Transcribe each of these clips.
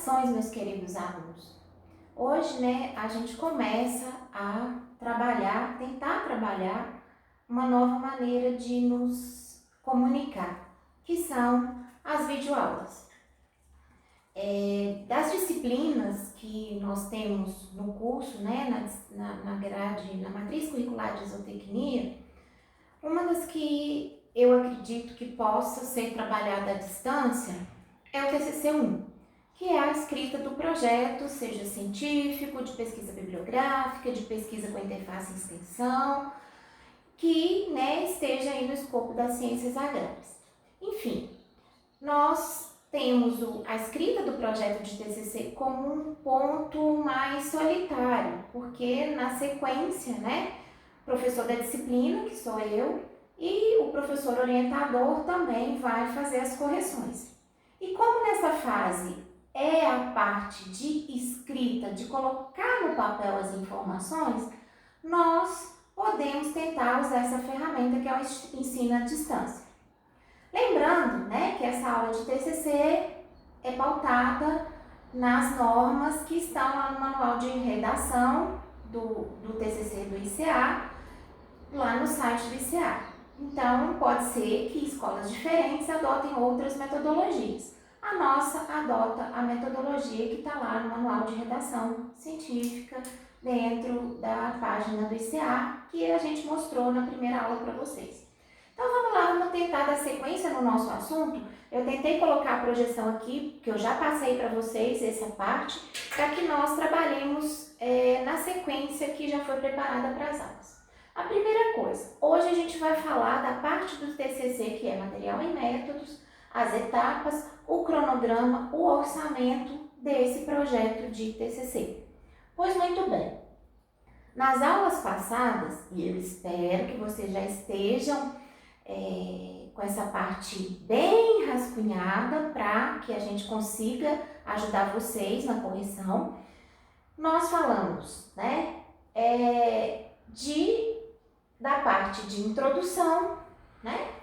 Saudações, meus queridos alunos. Hoje, a gente começa a tentar trabalhar uma nova maneira de nos comunicar, que são as videoaulas. Das disciplinas que nós temos no curso, na grade, na matriz curricular de zootecnia, uma das que eu acredito que possa ser trabalhada à distância é o TCC-1, que é a escrita do projeto, seja científico, de pesquisa bibliográfica, de pesquisa com interface e extensão, que esteja aí no escopo das ciências agrárias. Enfim, nós temos a escrita do projeto de TCC como um ponto mais solitário, porque na sequência, o professor da disciplina, que sou eu, e o professor orientador também vai fazer as correções. E como nessa fase é a parte de escrita, de colocar no papel as informações, nós podemos tentar usar essa ferramenta que é o ensino à distância. Lembrando, que essa aula de TCC é pautada nas normas que estão lá no manual de redação do TCC do ICA, lá no site do ICA. Então, pode ser que escolas diferentes adotem outras metodologias. A nossa adota a metodologia que está lá no manual de redação científica, dentro da página do ICA, que a gente mostrou na primeira aula para vocês. Então, vamos lá, vamos tentar dar sequência no nosso assunto. Eu tentei colocar a projeção aqui, que eu já passei para vocês essa parte, para que nós trabalhemos na sequência que já foi preparada para as aulas. A primeira coisa, hoje a gente vai falar da parte do TCC, que é material e métodos, as etapas, o cronograma, o orçamento desse projeto de TCC. Pois muito bem, nas aulas passadas, e eu espero que vocês já estejam com essa parte bem rascunhada para que a gente consiga ajudar vocês na correção, nós falamos, da parte de introdução,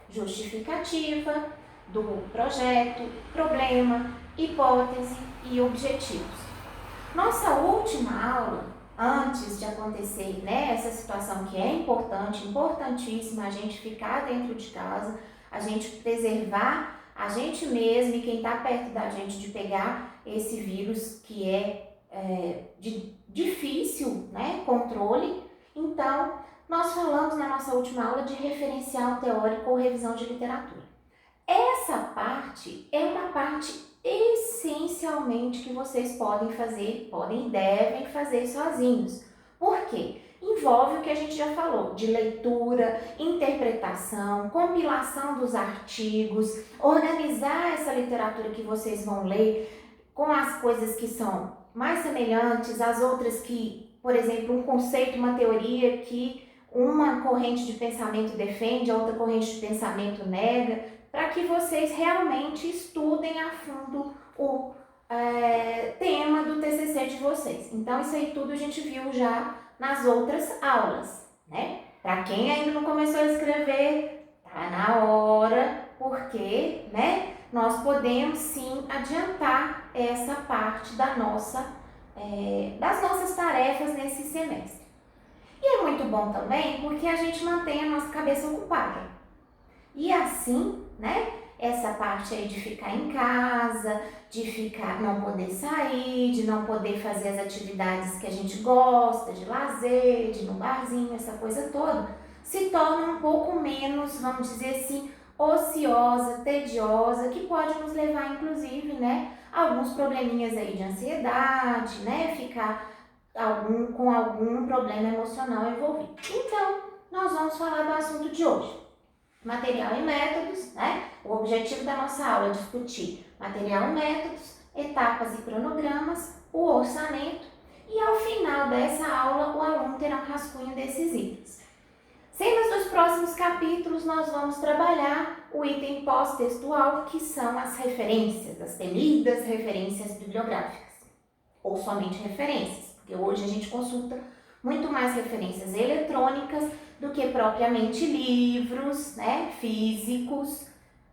justificativa do projeto, problema, hipótese e objetivos. Nossa última aula, antes de acontecer essa situação que é importantíssima, a gente ficar dentro de casa, a gente preservar a gente mesmo e quem está perto da gente de pegar esse vírus que é de difícil controle. Então, nós falamos na nossa última aula de referencial teórico ou revisão de literatura. Essa parte é uma parte essencialmente que vocês podem e devem fazer sozinhos. Por quê? Envolve o que a gente já falou, de leitura, interpretação, compilação dos artigos, organizar essa literatura que vocês vão ler com as coisas que são mais semelhantes, as outras que, por exemplo, um conceito, uma teoria que uma corrente de pensamento defende, a outra corrente de pensamento nega, para que vocês realmente estudem a fundo o tema do TCC de vocês. Então, isso aí tudo a gente viu já nas outras aulas, Para quem ainda não começou a escrever, tá na hora, porque, nós podemos sim adiantar essa parte das nossas tarefas nesse semestre. E é muito bom também porque a gente mantém a nossa cabeça ocupada. E assim, essa parte aí de ficar em casa, não poder sair, de não poder fazer as atividades que a gente gosta, de lazer, de ir no barzinho, essa coisa toda, se torna um pouco menos, vamos dizer assim, ociosa, tediosa, que pode nos levar, inclusive, a alguns probleminhas aí de ansiedade, ficar com algum problema emocional envolvido. Então, nós vamos falar do assunto de hoje. Material e métodos, O objetivo da nossa aula é discutir material e métodos, etapas e cronogramas, o orçamento e ao final dessa aula o aluno terá um rascunho desses itens. Cenas dos próximos capítulos nós vamos trabalhar o item pós-textual, que são as referências, as temidas referências bibliográficas, ou somente referências, porque hoje a gente consulta muito mais referências eletrônicas do que propriamente livros, físicos,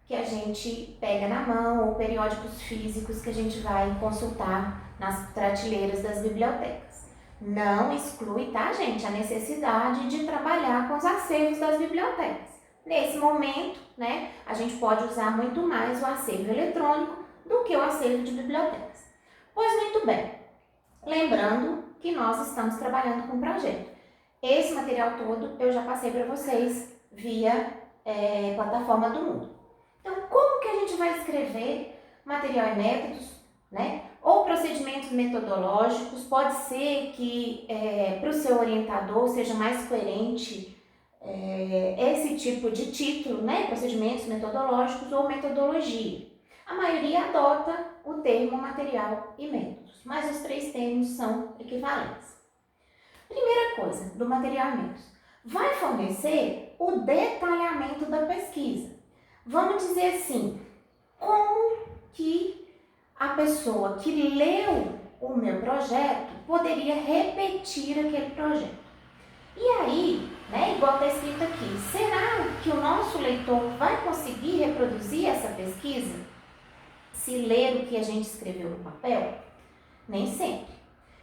que a gente pega na mão ou periódicos físicos que a gente vai consultar nas prateleiras das bibliotecas. Não exclui, tá, gente, a necessidade de trabalhar com os acervos das bibliotecas. Nesse momento, né, a gente pode usar muito mais o acervo eletrônico do que o acervo de bibliotecas. Pois muito bem, lembrando que nós estamos trabalhando com um projeto. Esse material todo eu já passei para vocês via plataforma do Moodle. Então, como que a gente vai escrever material e métodos, né? Ou procedimentos metodológicos? Pode ser que para o seu orientador seja mais coerente esse tipo de título, né? Procedimentos metodológicos ou metodologia. A maioria adota o termo material e métodos, mas os três termos são equivalentes. Primeira coisa do material e métodos, vai fornecer o detalhamento da pesquisa. Vamos dizer assim, como que a pessoa que leu o meu projeto poderia repetir aquele projeto. E aí, né, igual está escrito aqui, será que o nosso leitor vai conseguir reproduzir essa pesquisa? Se ler o que a gente escreveu no papel? Nem sempre.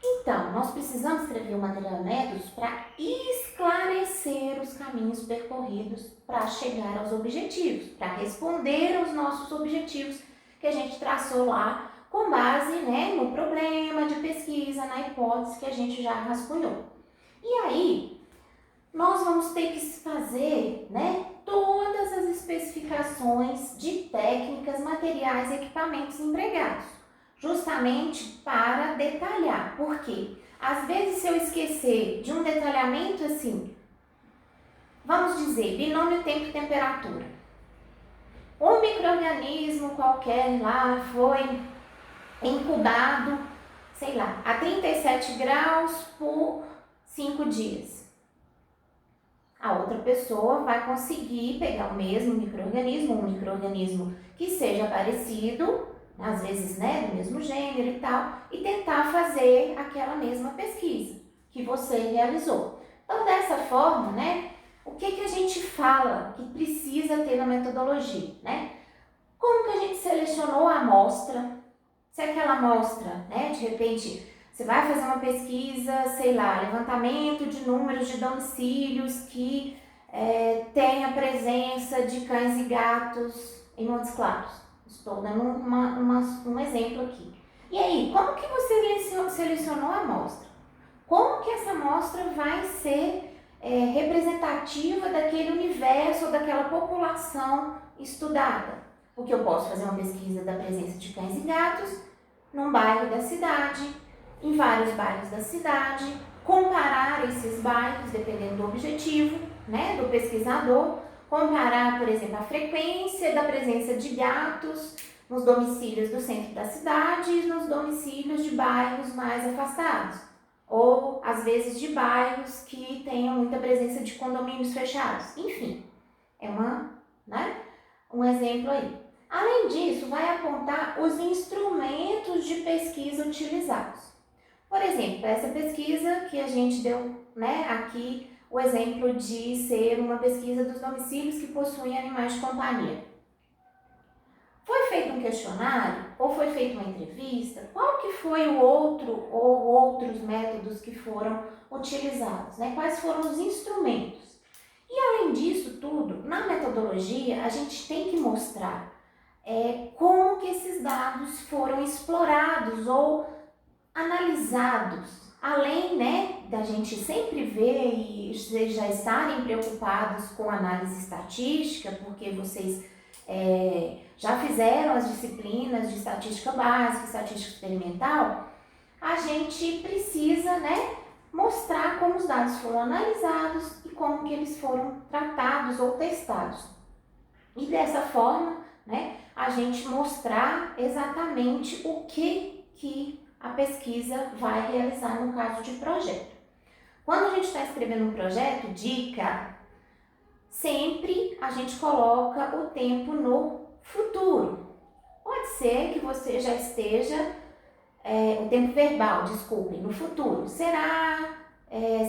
Então, nós precisamos escrever o material e métodos para esclarecer os caminhos percorridos para chegar aos objetivos, para responder aos nossos objetivos que a gente traçou lá com base, né, no problema de pesquisa, na hipótese que a gente já rascunhou. E aí, nós vamos ter que fazer, né, todas as especificações de técnicas, materiais e equipamentos empregados, justamente para detalhar. Por quê? Às vezes, se eu esquecer de um detalhamento assim, vamos dizer, binômio tempo-temperatura. Um micro-organismo qualquer lá foi incubado, sei lá, a 37 graus por 5 dias. A outra pessoa vai conseguir pegar o mesmo micro-organismo, um micro-organismo que seja parecido, às vezes, né, do mesmo gênero e tal, e tentar fazer aquela mesma pesquisa que você realizou. Então, dessa forma, né, o que a gente fala que precisa ter na metodologia, né? Como que a gente selecionou a amostra? Se aquela amostra, né, de repente, você vai fazer uma pesquisa, sei lá, levantamento de números de domicílios que tem a presença de cães e gatos em Montes Claros. Estou dando um exemplo aqui. E aí, como que você selecionou a amostra? Como que essa amostra vai ser representativa daquele universo ou daquela população estudada? Porque eu posso fazer uma pesquisa da presença de cães e gatos num bairro da cidade, em vários bairros da cidade, comparar esses bairros dependendo do objetivo, né, do pesquisador, comparar, por exemplo, a frequência da presença de gatos nos domicílios do centro da cidade e nos domicílios de bairros mais afastados, ou às vezes de bairros que tenham muita presença de condomínios fechados. Enfim, é um exemplo aí. Além disso, vai apontar os instrumentos de pesquisa utilizados. Por exemplo, essa pesquisa que a gente deu, né, aqui, o exemplo de ser uma pesquisa dos domicílios que possuem animais de companhia. Foi feito um questionário ou foi feita uma entrevista? Qual que foi o outro ou outros métodos que foram utilizados, né? Quais foram os instrumentos? E além disso tudo, na metodologia, a gente tem que mostrar como que esses dados foram explorados ou analisados. Além, né, da gente sempre ver e vocês já estarem preocupados com análise estatística, porque vocês já fizeram as disciplinas de estatística básica, estatística experimental, a gente precisa, né, mostrar como os dados foram analisados e como que eles foram tratados ou testados. E dessa forma, né, a gente mostrar exatamente o que a pesquisa vai realizar no caso de projeto. Quando a gente está escrevendo um projeto, dica, sempre a gente coloca o tempo no futuro. Pode ser que você já esteja, o tempo verbal, desculpe, no futuro. Será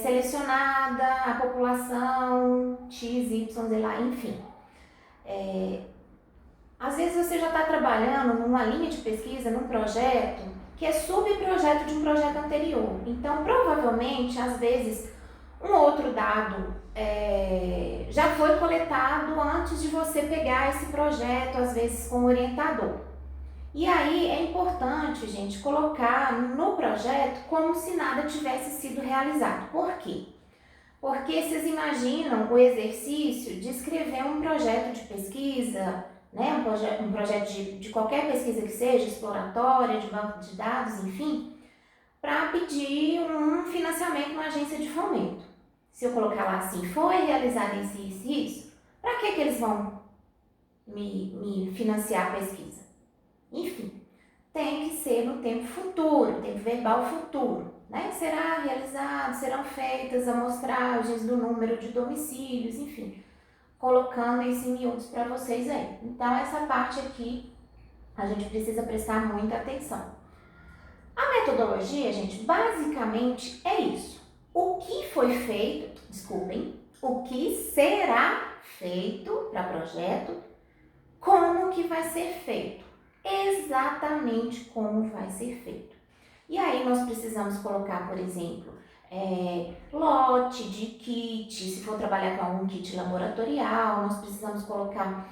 selecionada a população X, Y, Z lá, enfim. Às vezes você já está trabalhando numa linha de pesquisa, num projeto, que é subprojeto de um projeto anterior. Então, provavelmente, às vezes, um outro dado já foi coletado antes de você pegar esse projeto, às vezes com o orientador. E aí é importante, gente, colocar no projeto como se nada tivesse sido realizado. Por quê? Porque vocês imaginam o exercício de escrever um projeto de pesquisa, né? Um projeto de qualquer pesquisa que seja, exploratória, de banco de dados, enfim, para pedir um financiamento numa agência de fomento. Se eu colocar lá assim, foi realizado isso, para que eles vão me financiar a pesquisa? Enfim, tem que ser no tempo futuro, tempo verbal futuro, né? Será realizado, serão feitas amostragens do número de domicílios, enfim, colocando isso em miúdos para vocês aí. Então, essa parte aqui a gente precisa prestar muita atenção. A metodologia, gente, basicamente é isso. O que foi feito, o que será feito para projeto, como que vai ser feito, exatamente como vai ser feito. E aí nós precisamos colocar, por exemplo, lote de kit, se for trabalhar com algum kit laboratorial, nós precisamos colocar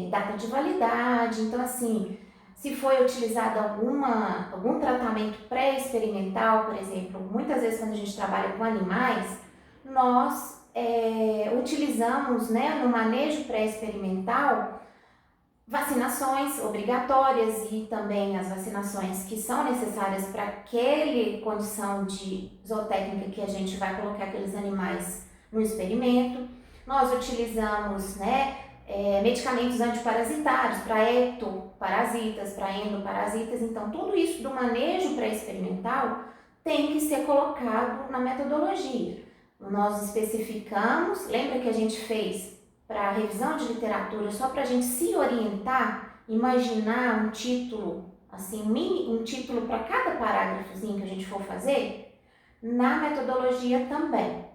data de validade. Então, assim, se foi utilizado algum tratamento pré-experimental, por exemplo, muitas vezes quando a gente trabalha com animais, nós utilizamos, né, no manejo pré-experimental, vacinações obrigatórias e também as vacinações que são necessárias para aquela condição de zootécnica que a gente vai colocar aqueles animais no experimento. Nós utilizamos, né, medicamentos antiparasitários para ectoparasitas, para endoparasitas. Então, tudo isso do manejo pré-experimental tem que ser colocado na metodologia. Nós especificamos, lembra que a gente fez para revisão de literatura, só para a gente se orientar, imaginar um título, assim, um título para cada parágrafozinho que a gente for fazer? Na metodologia também.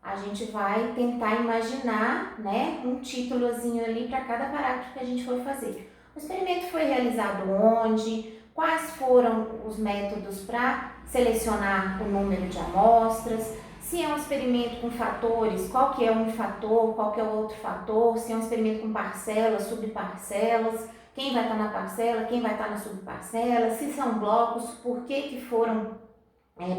A gente vai tentar imaginar, né, um títulozinho ali para cada parágrafo que a gente for fazer. O experimento foi realizado onde? Quais foram os métodos para selecionar o número de amostras? Se é um experimento com fatores, qual que é um fator, qual que é o outro fator? Se é um experimento com parcelas, subparcelas, quem vai estar na parcela, quem vai estar na subparcela? Se são blocos, por que foram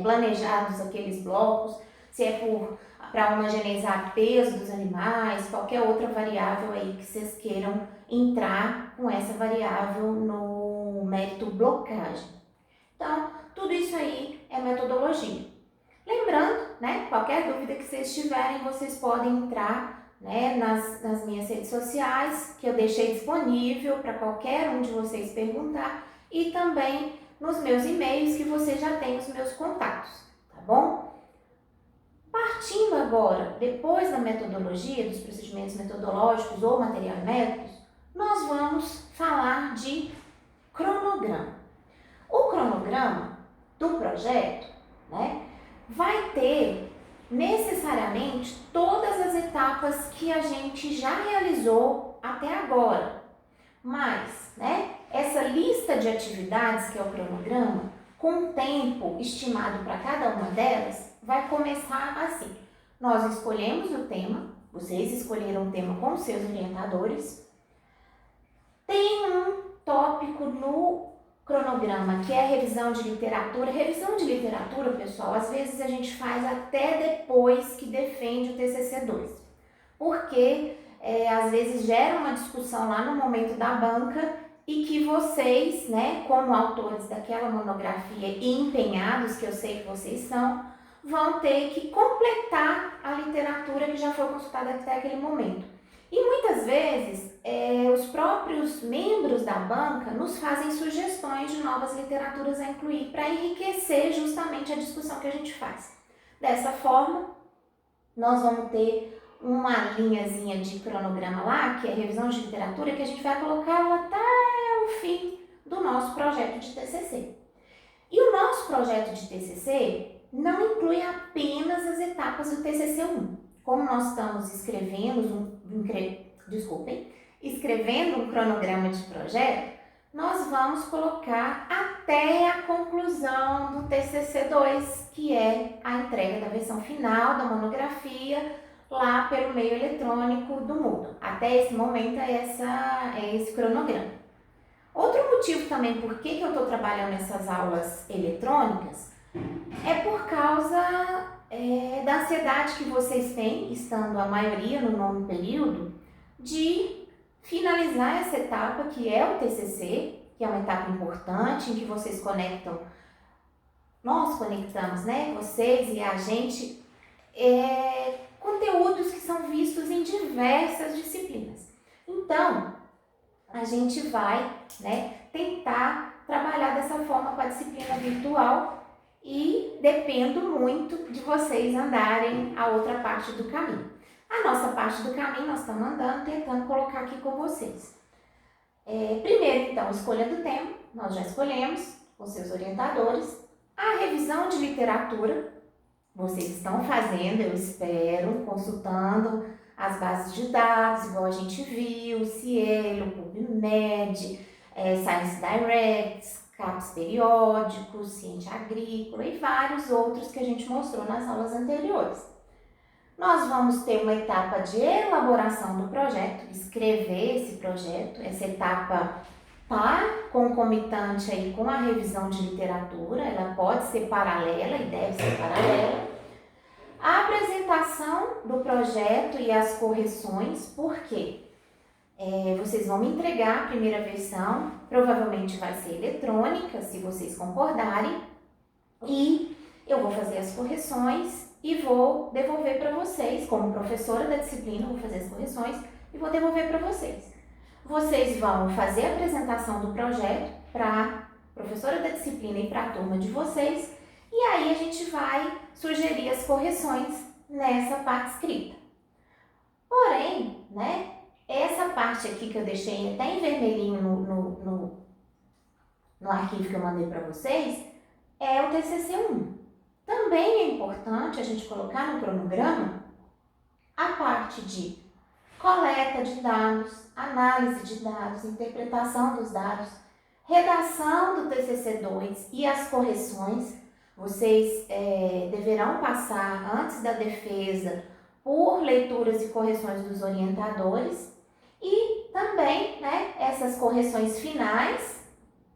planejados aqueles blocos? Se é para homogeneizar peso dos animais, qualquer outra variável aí que vocês queiram entrar com essa variável no mérito blocagem. Então, tudo isso aí é metodologia. Lembrando, né, qualquer dúvida que vocês tiverem, vocês podem entrar, né, nas minhas redes sociais, que eu deixei disponível para qualquer um de vocês perguntar, e também nos meus e-mails, que vocês já têm os meus contatos, tá bom? Partindo agora, depois da metodologia, dos procedimentos metodológicos ou material e métodos, nós vamos falar de cronograma. O cronograma do projeto, né, vai ter necessariamente todas as etapas que a gente já realizou até agora. Mas, né, essa lista de atividades, que é o cronograma, com um tempo estimado para cada uma delas, vai começar assim. Nós escolhemos o tema, vocês escolheram o tema com seus orientadores. Tem um tópico no cronograma, que é a revisão de literatura. Revisão de literatura, pessoal, às vezes a gente faz até depois que defende o TCC2, porque às vezes gera uma discussão lá no momento da banca e que vocês, né, como autores daquela monografia e empenhados, que eu sei que vocês são, vão ter que completar a literatura que já foi consultada até aquele momento. E muitas vezes os próprios membros da banca nos fazem sugestões de novas literaturas a incluir para enriquecer justamente a discussão que a gente faz. Dessa forma, nós vamos ter uma linhazinha de cronograma lá, que é a revisão de literatura, que a gente vai colocar até o fim do nosso projeto de TCC. E o nosso projeto de TCC não inclui apenas as etapas do TCC1. Como nós estamos escrevendo escrevendo um cronograma de projeto, nós vamos colocar até a conclusão do TCC2, que é a entrega da versão final da monografia lá pelo meio eletrônico do Moodle. Até esse momento é esse cronograma. Outro motivo também por que eu estou trabalhando essas aulas eletrônicas é por causa da ansiedade que vocês têm, estando a maioria no nono período, de finalizar essa etapa que é o TCC, que é uma etapa importante em que vocês conectam, nós conectamos, né, vocês e a gente, conteúdos que são vistos em diversas disciplinas. Então, a gente vai, né, tentar trabalhar dessa forma com a disciplina virtual e dependo muito de vocês andarem a outra parte do caminho. A nossa parte do caminho nós estamos andando, tentando colocar aqui com vocês. Primeiro, então, escolha do tema, nós já escolhemos com seus orientadores. A revisão de literatura, vocês estão fazendo, eu espero, consultando as bases de dados, igual a gente viu, Cielo, PubMed, Science Direct, CAPS periódicos, Ciência Agrícola e vários outros que a gente mostrou nas aulas anteriores. Nós vamos ter uma etapa de elaboração do projeto, escrever esse projeto. Essa etapa está concomitante aí com a revisão de literatura, ela pode ser paralela e deve ser paralela. A apresentação do projeto e as correções, por quê? Vocês vão me entregar a primeira versão, provavelmente vai ser eletrônica, se vocês concordarem, e eu vou fazer as correções e vou devolver para vocês, como professora da disciplina, vou fazer as correções e vou devolver para vocês. Vocês vão fazer a apresentação do projeto para a professora da disciplina e para a turma de vocês, e aí a gente vai sugerir as correções nessa parte escrita. Porém, né, essa parte aqui que eu deixei até em vermelhinho no arquivo que eu mandei para vocês, é o TCC1. Também é importante a gente colocar no cronograma a parte de coleta de dados, análise de dados, interpretação dos dados, redação do TCC2 e as correções. Vocês deverão passar, antes da defesa, por leituras e correções dos orientadores e também, né, essas correções finais,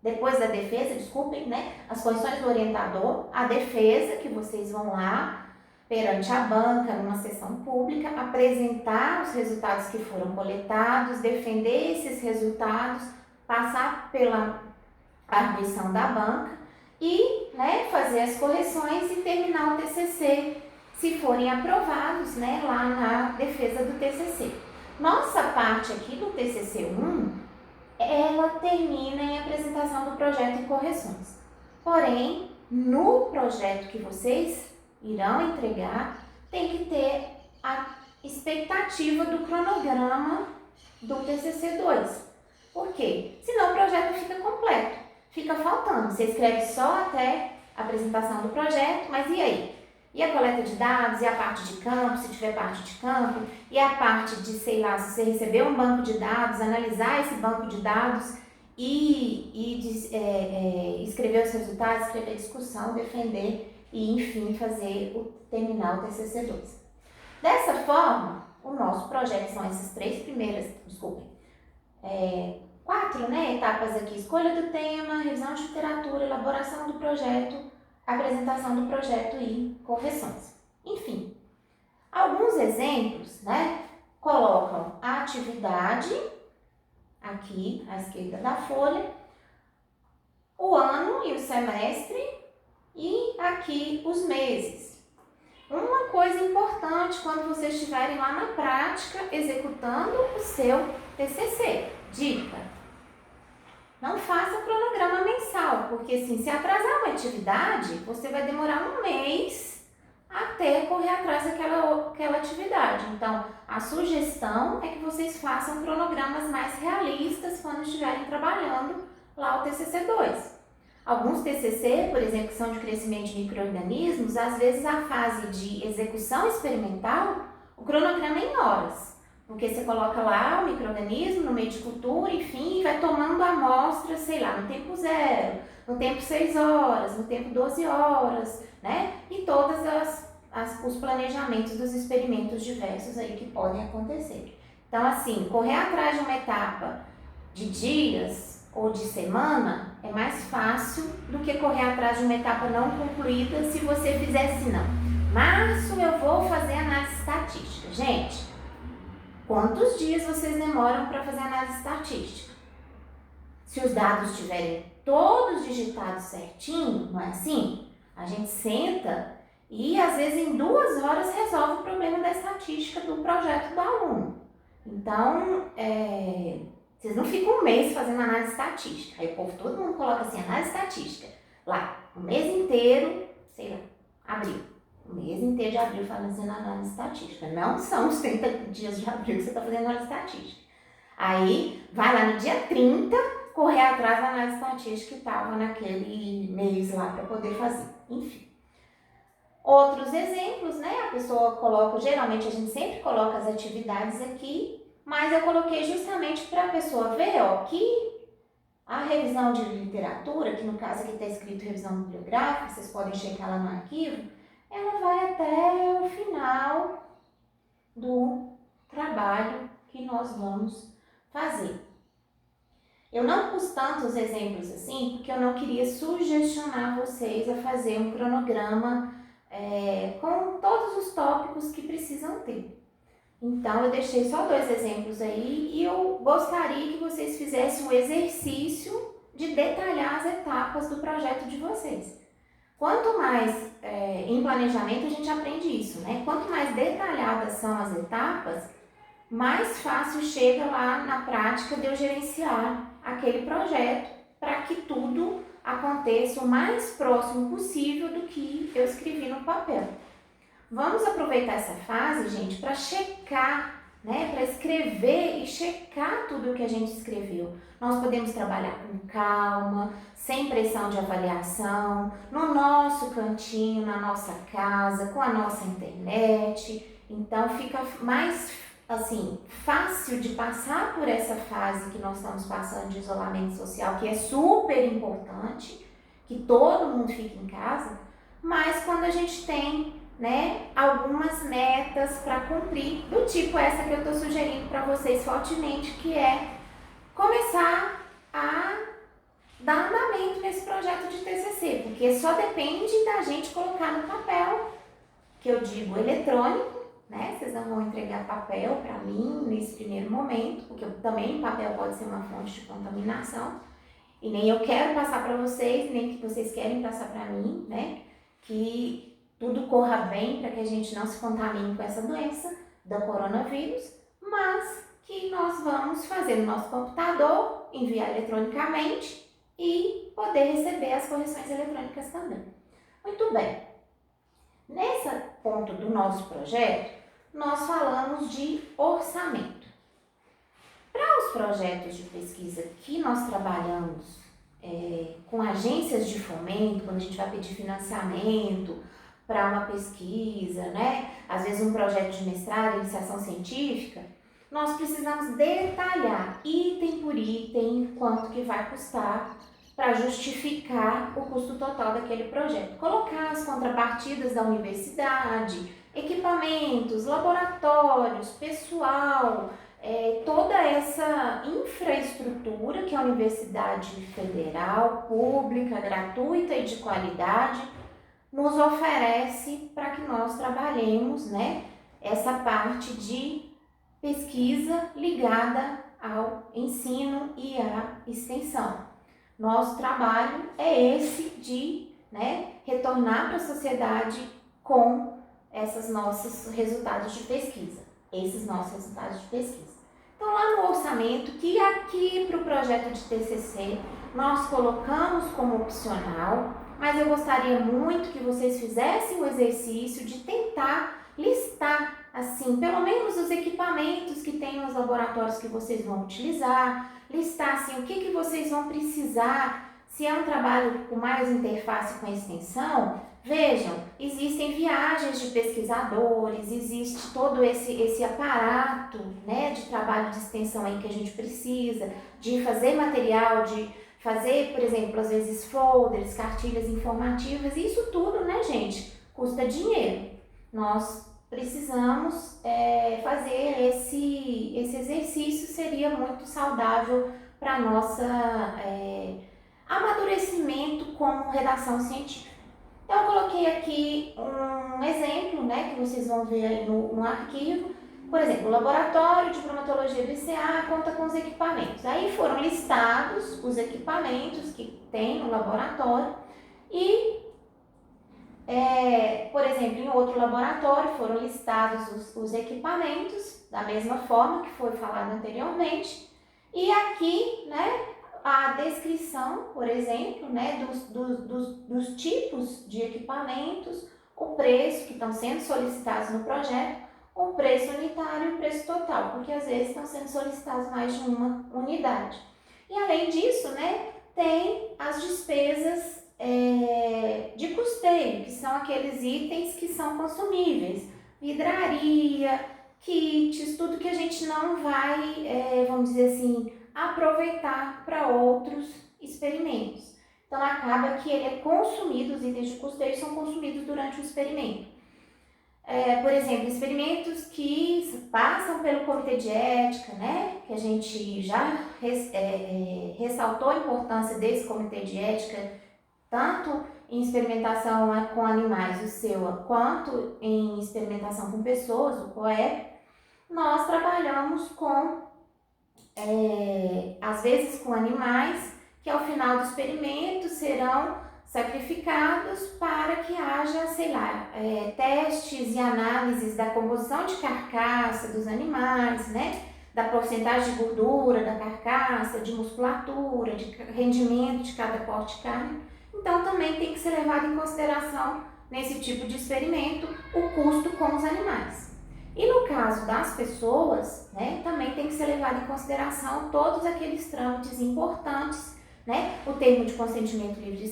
depois da defesa, desculpem, né, as correções do orientador, a defesa, que vocês vão lá perante a banca, numa sessão pública, apresentar os resultados que foram coletados, defender esses resultados, passar pela arguição da banca e, né, fazer as correções e terminar o TCC, se forem aprovados, né, lá na defesa do TCC. Nossa parte aqui do TCC1, ela termina em apresentação do projeto e correções. Porém, no projeto que vocês irão entregar, tem que ter a expectativa do cronograma do TCC2. Por quê? Senão o projeto fica completo, fica faltando. Você escreve só até a apresentação do projeto, mas e aí? E a coleta de dados, e a parte de campo, se tiver parte de campo, e a parte de, sei lá, se você receber um banco de dados, analisar esse banco de dados escrever os resultados, escrever a discussão, defender e, enfim, terminar o TCC2. Dessa forma, o nosso projeto são essas quatro, né, etapas aqui: escolha do tema, revisão de literatura, elaboração do projeto, apresentação do projeto e correções. Enfim, alguns exemplos, né, colocam a atividade, aqui à esquerda da folha, o ano e o semestre e aqui os meses. Uma coisa importante quando vocês estiverem lá na prática executando o seu TCC, dica: não faça cronograma mensal, porque assim, se atrasar uma atividade, você vai demorar um mês até correr atrás daquela atividade. Então, a sugestão é que vocês façam cronogramas mais realistas quando estiverem trabalhando lá o TCC2. Alguns TCC, por exemplo, que são de crescimento de micro-organismos, às vezes a fase de execução experimental, o cronograma é em horas. Porque você coloca lá o micro-organismo no meio de cultura, enfim, e vai tomando amostra, sei lá, no tempo 0, no tempo 6 horas, no tempo 12 horas, né? E todos os planejamentos dos experimentos diversos aí que podem acontecer. Então, assim, correr atrás de uma etapa de dias ou de semana é mais fácil do que correr atrás de uma etapa não concluída se você fizesse não. Março eu vou fazer análise estatística. Gente, quantos dias vocês demoram para fazer análise estatística? Se os dados estiverem todos digitados certinho, não é assim? A gente senta e às vezes em 2 horas resolve o problema da estatística do projeto do aluno. Então, vocês não ficam um mês fazendo análise estatística. Aí o povo, todo mundo coloca assim, análise estatística. Lá, o mês inteiro, sei lá, abril. O mês inteiro de abril fazendo análise estatística. Não são os 30 dias de abril que você está fazendo análise estatística. Aí, vai lá no dia 30, correr atrás da análise estatística que estava naquele mês lá para poder fazer. Enfim. Outros exemplos, né? A pessoa coloca, geralmente a gente sempre coloca as atividades aqui, mas eu coloquei justamente para a pessoa ver, ó, que a revisão de literatura, que no caso aqui está escrito revisão bibliográfica, vocês podem checar lá no arquivo, ela vai até o final do trabalho que nós vamos fazer. Eu não pus tantos exemplos assim, porque eu não queria sugestionar vocês a fazer um cronograma com todos os tópicos que precisam ter. Então, eu deixei só 2 exemplos aí e eu gostaria que vocês fizessem um exercício de detalhar as etapas do projeto de vocês. Quanto mais, em planejamento a gente aprende isso, né? Quanto mais detalhadas são as etapas, mais fácil chega lá na prática de eu gerenciar aquele projeto para que tudo aconteça o mais próximo possível do que eu escrevi no papel. Vamos aproveitar essa fase, gente, para checar, né, para escrever e checar tudo o que a gente escreveu. Nós podemos trabalhar com calma, sem pressão de avaliação, no nosso cantinho, na nossa casa, com a nossa internet. Então fica mais assim, fácil de passar por essa fase que nós estamos passando de isolamento social, que é super importante, que todo mundo fique em casa, mas quando a gente tem, né, algumas metas para cumprir, do tipo essa que eu estou sugerindo para vocês fortemente, que é começar a dar andamento nesse projeto de TCC, porque só depende da gente colocar no papel, que eu digo eletrônico, né? Vocês não vão entregar papel para mim nesse primeiro momento, porque também papel pode ser uma fonte de contaminação, e nem eu quero passar para vocês, nem que vocês querem passar para mim, né? Que tudo corra bem para que a gente não se contamine com essa doença do coronavírus, mas que nós vamos fazer no nosso computador, enviar eletronicamente e poder receber as correções eletrônicas também. Muito bem. Nesse ponto do nosso projeto, nós falamos de orçamento. Para os projetos de pesquisa que nós trabalhamos com agências de fomento, quando a gente vai pedir financiamento para uma pesquisa, né? Às vezes um projeto de mestrado, iniciação científica, nós precisamos detalhar item por item quanto que vai custar para justificar o custo total daquele projeto. Colocar as contrapartidas da universidade, equipamentos, laboratórios, pessoal, toda essa infraestrutura que a Universidade Federal, pública, gratuita e de qualidade nos oferece para que nós trabalhemos, né, essa parte de pesquisa ligada ao ensino e à extensão. Nosso trabalho é esse de, né, retornar para a sociedade com esses nossos resultados de pesquisa. Então, lá no orçamento, que aqui para o projeto de TCC nós colocamos como opcional, mas eu gostaria muito que vocês fizessem o exercício de tentar listar, assim, pelo menos os equipamentos que tem nos laboratórios que vocês vão utilizar, listar, assim, o que vocês vão precisar. Se é um trabalho com mais interface com a extensão, Vejam, existem viagens de pesquisadores, existe todo esse aparato, né, de trabalho de extensão aí que a gente precisa, de fazer material, de fazer, por exemplo, às vezes folders, cartilhas informativas, isso tudo, né, gente, custa dinheiro. Nós precisamos fazer esse exercício, seria muito saudável para nossa amadurecimento como redação científica. Então, eu coloquei aqui um exemplo, né, que vocês vão ver aí no arquivo. Por exemplo, o laboratório de bromatologia do ICA conta com os equipamentos. Aí foram listados os equipamentos que tem no laboratório e, por exemplo, em outro laboratório foram listados os equipamentos da mesma forma que foi falado anteriormente. E aqui, né, a descrição, por exemplo, né, dos tipos de equipamentos, o preço que estão sendo solicitados no projeto, o preço unitário e o preço total, porque às vezes estão sendo solicitados mais de uma unidade. E além disso, né, tem as despesas de custeio, que são aqueles itens que são consumíveis, vidraria, kits, tudo que a gente não vai, vamos dizer assim, aproveitar para outros experimentos. Então, acaba que ele é consumido, os itens de custeio são consumidos durante o experimento. Por exemplo, experimentos que passam pelo comitê de ética, né? Que a gente já ressaltou a importância desse comitê de ética, tanto em experimentação com animais, o SEUA, quanto em experimentação com pessoas, o COE. Nós trabalhamos com às vezes com animais que ao final do experimento serão sacrificados para que haja, sei lá, testes e análises da composição de carcaça dos animais, né? Da porcentagem de gordura da carcaça, de musculatura, de rendimento de cada corte de carne. Então também tem que ser levado em consideração nesse tipo de experimento o custo com os animais. E no caso das pessoas, né, também tem que ser levado em consideração todos aqueles trâmites importantes, né, o termo de consentimento livre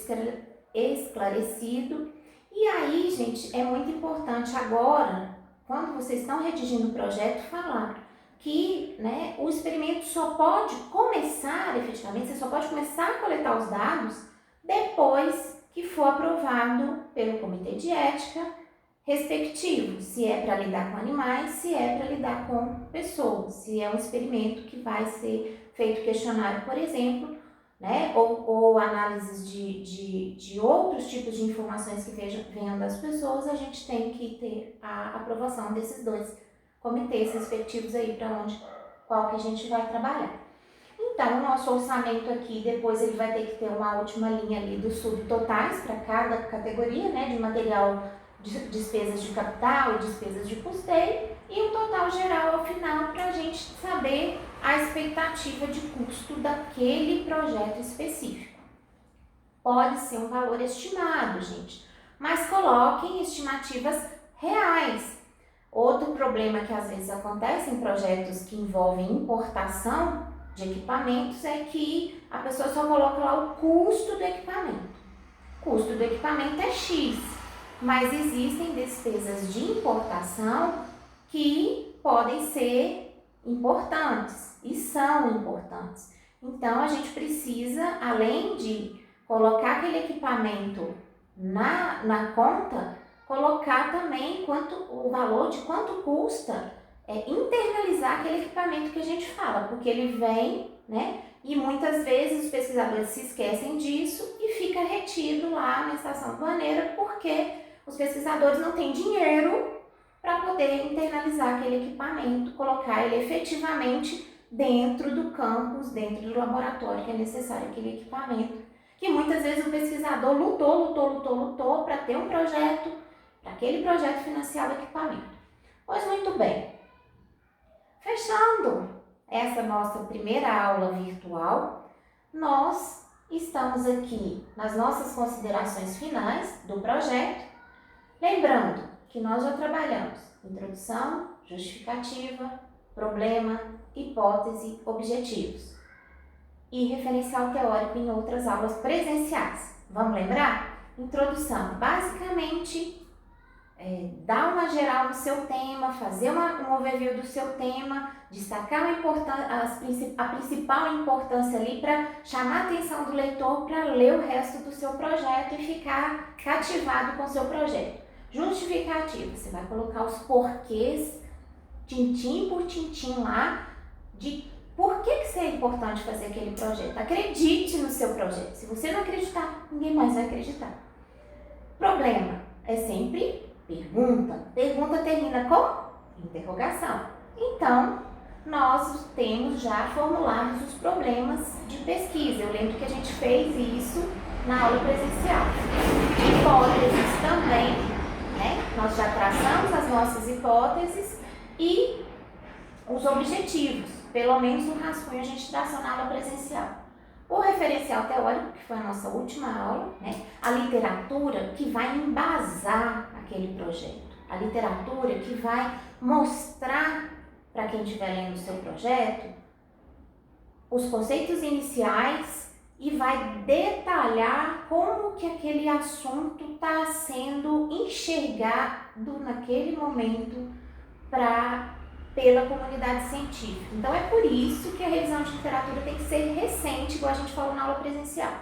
esclarecido. E aí, gente, é muito importante agora, quando vocês estão redigindo o projeto, falar que, né, o experimento só pode começar, efetivamente, você só pode começar a coletar os dados depois que for aprovado pelo comitê de ética respectivo, se é para lidar com animais, se é para lidar com pessoas, se é um experimento que vai ser feito questionário, por exemplo, né, ou análises de outros tipos de informações que venham das pessoas, a gente tem que ter a aprovação desses dois comitês respectivos aí para qual que a gente vai trabalhar. Então, o nosso orçamento aqui, depois ele vai ter que ter uma última linha ali dos subtotais para cada categoria, né, de material, de despesas de capital e despesas de custeio, e um total geral ao final para a gente saber a expectativa de custo daquele projeto específico. Pode ser um valor estimado, gente, mas coloquem estimativas reais. Outro problema que às vezes acontece em projetos que envolvem importação de equipamentos é que a pessoa só coloca lá o custo do equipamento. O custo do equipamento é X, mas existem despesas de importação que podem ser importantes e são importantes. Então, a gente precisa, além de colocar aquele equipamento na conta, colocar também o valor de quanto custa internalizar aquele equipamento que a gente fala, porque ele vem, né? E muitas vezes os pesquisadores se esquecem disso e fica retido lá na estação aduaneira porque os pesquisadores não têm dinheiro para poder internalizar aquele equipamento, colocar ele efetivamente dentro do campus, dentro do laboratório que é necessário aquele equipamento, que muitas vezes o pesquisador lutou para ter um projeto, para aquele projeto financiar o equipamento. Pois muito bem, fechando essa nossa primeira aula virtual, nós estamos aqui nas nossas considerações finais do projeto. Lembrando que nós já trabalhamos introdução, justificativa, problema, hipótese, objetivos e referencial teórico em outras aulas presenciais. Vamos lembrar? Introdução. Basicamente, dar uma geral no seu tema, fazer um overview do seu tema, destacar a principal importância ali para chamar a atenção do leitor para ler o resto do seu projeto e ficar cativado com o seu projeto. Justificativo, você vai colocar os porquês, tintim por tintim lá, de por que isso é importante fazer aquele projeto. Acredite no seu projeto. Se você não acreditar, ninguém mais vai acreditar. Problema é sempre pergunta. Pergunta termina com interrogação. Então, nós temos já formulados os problemas de pesquisa. Eu lembro que a gente fez isso na aula presencial. Hipóteses também, né? Nós já traçamos as nossas hipóteses e os objetivos. Pelo menos um rascunho a gente traçou na aula presencial. O referencial teórico, que foi a nossa última aula, né? A literatura que vai embasar aquele projeto. A literatura que vai mostrar para quem estiver lendo o seu projeto os conceitos iniciais e vai detalhar como que aquele assunto está sendo enxergado naquele momento pela comunidade científica. Então é por isso que a revisão de literatura tem que ser recente, igual a gente falou na aula presencial.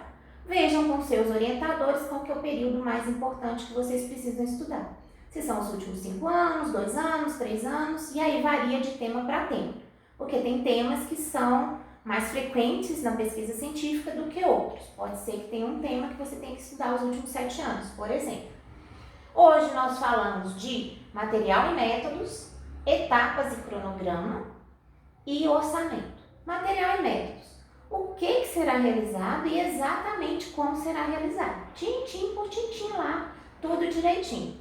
Vejam com seus orientadores qual que é o período mais importante que vocês precisam estudar. Se são os últimos 5 anos, 2 anos, 3 anos, e aí varia de tema para tema. Porque tem temas que são mais frequentes na pesquisa científica do que outros. Pode ser que tenha um tema que você tem que estudar os últimos 7 anos, por exemplo. Hoje nós falamos de material e métodos, etapas e cronograma e orçamento. Material e métodos. O que será realizado e exatamente como será realizado. Tintim por tintim lá, tudo direitinho.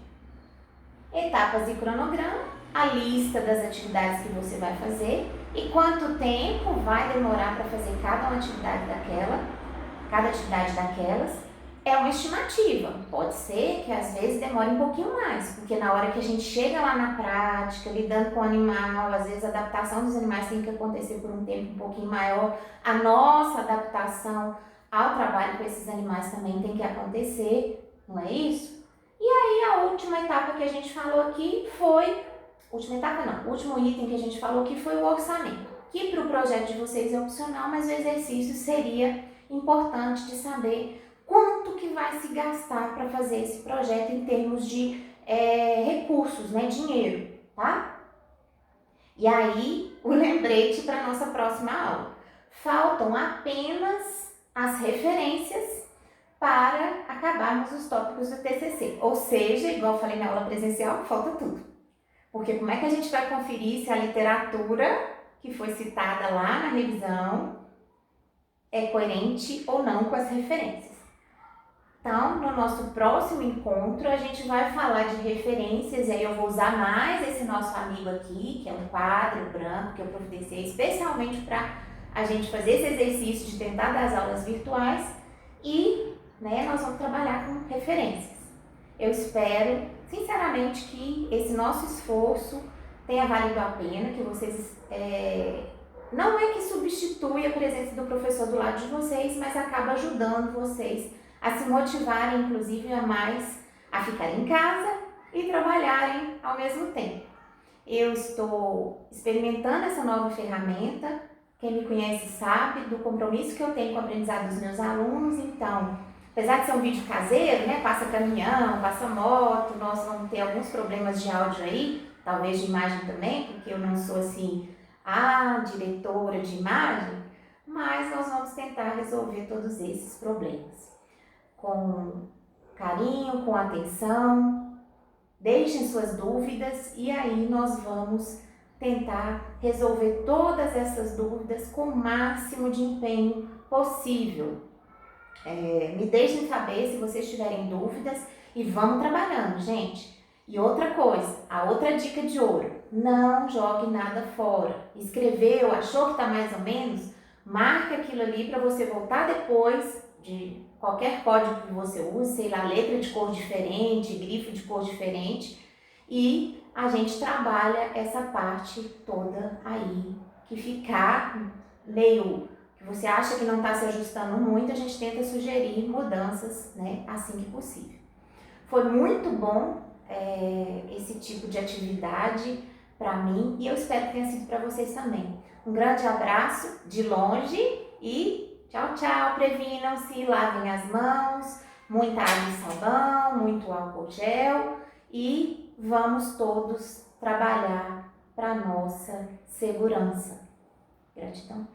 Etapas e cronograma, a lista das atividades que você vai fazer e quanto tempo vai demorar para fazer cada atividade daquelas. É uma estimativa, pode ser que às vezes demore um pouquinho mais, porque na hora que a gente chega lá na prática, lidando com o animal, às vezes a adaptação dos animais tem que acontecer por um tempo um pouquinho maior, a nossa adaptação ao trabalho com esses animais também tem que acontecer, não é isso? E aí a última etapa que a gente falou aqui foi, o último item que a gente falou aqui foi o orçamento, que para o projeto de vocês é opcional, mas o exercício seria importante de saber quanto que vai se gastar para fazer esse projeto em termos de recursos, né, dinheiro, tá? E aí, o lembrete para a nossa próxima aula. Faltam apenas as referências para acabarmos os tópicos do TCC. Ou seja, igual eu falei na aula presencial, falta tudo. Porque como é que a gente vai conferir se a literatura que foi citada lá na revisão é coerente ou não com as referências? Então, no nosso próximo encontro, a gente vai falar de referências, e aí eu vou usar mais esse nosso amigo aqui, que é um quadro branco que eu providenciei especialmente para a gente fazer esse exercício de tentar dar as aulas virtuais e, nós vamos trabalhar com referências. Eu espero, sinceramente, que esse nosso esforço tenha valido a pena, que vocês... não é que substitui a presença do professor do lado de vocês, mas acaba ajudando vocês a se motivarem, inclusive, a ficarem em casa e trabalharem ao mesmo tempo. Eu estou experimentando essa nova ferramenta, quem me conhece sabe do compromisso que eu tenho com o aprendizado dos meus alunos, então, apesar de ser um vídeo caseiro, passa caminhão, passa moto, nós vamos ter alguns problemas de áudio aí, talvez de imagem também, porque eu não sou assim, a diretora de imagem, mas nós vamos tentar resolver todos esses problemas. Com carinho, com atenção, deixem suas dúvidas e aí nós vamos tentar resolver todas essas dúvidas com o máximo de empenho possível. Me deixem saber se vocês tiverem dúvidas e vamos trabalhando, gente. E outra coisa, a outra dica de ouro, não jogue nada fora. Escreveu, achou que está mais ou menos, marca aquilo ali para você voltar depois de qualquer código que você use, sei lá, letra de cor diferente, grifo de cor diferente, e a gente trabalha essa parte toda aí, que ficar meio que você acha que não está se ajustando muito, a gente tenta sugerir mudanças, né, assim que possível. Foi muito bom esse tipo de atividade para mim e eu espero que tenha sido para vocês também. Um grande abraço de longe e tchau, tchau. Previnam-se, lavem as mãos, muita água e sabão, muito álcool gel e vamos todos trabalhar para nossa segurança. Gratidão.